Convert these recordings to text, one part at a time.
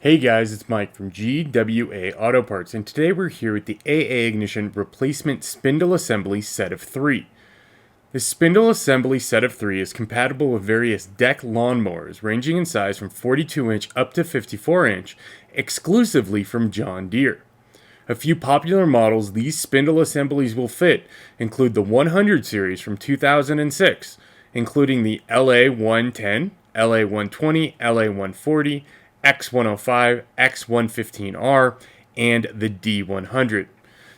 Hey guys, it's Mike from GWA Auto Parts, and today we're here with the AA Ignition Replacement Spindle Assembly Set of 3. The Spindle Assembly Set of 3 is compatible with various deck lawnmowers ranging in size from 42-inch up to 54-inch, exclusively from John Deere. A few popular models these spindle assemblies will fit include the 100 series from 2006, including the LA110, LA120, LA140, X105, X115R, and the D100.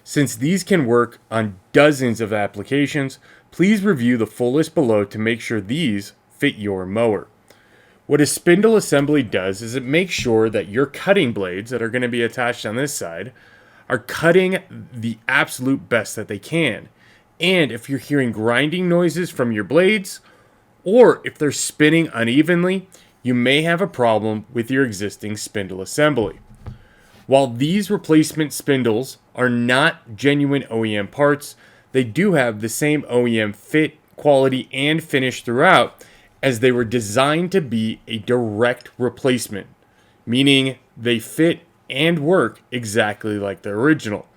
Since these can work on dozens of applications, please review the full list below to make sure these fit your mower. What a spindle assembly does is it makes sure that your cutting blades that are going to be attached on this side are cutting the absolute best that they can. And if you're hearing grinding noises from your blades, or if they're spinning unevenly, you may have a problem with your existing spindle assembly. While these replacement spindles are not genuine OEM parts, they do have the same OEM fit, quality, and finish throughout, as they were designed to be a direct replacement, meaning they fit and work exactly like the original.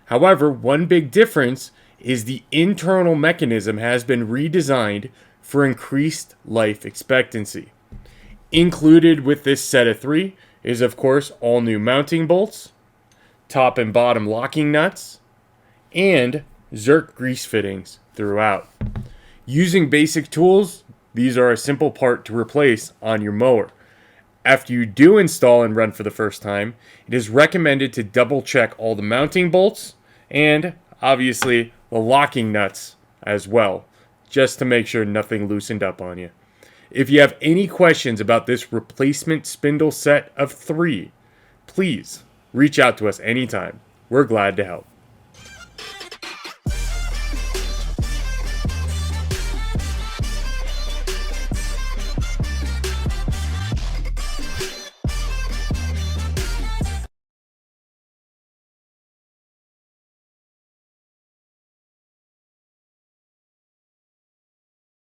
However, one big difference is the internal mechanism has been redesigned for increased life expectancy. Included with this set of 3 is, of course, all new mounting bolts, top and bottom locking nuts, and Zerk grease fittings throughout. Using basic tools, these are a simple part to replace on your mower. After you do install and run for the first time, it is recommended to double check all the mounting bolts and, obviously, the locking nuts as well, just to make sure nothing loosened up on you. If you have any questions about this replacement spindle set of 3, please reach out to us anytime. We're glad to help.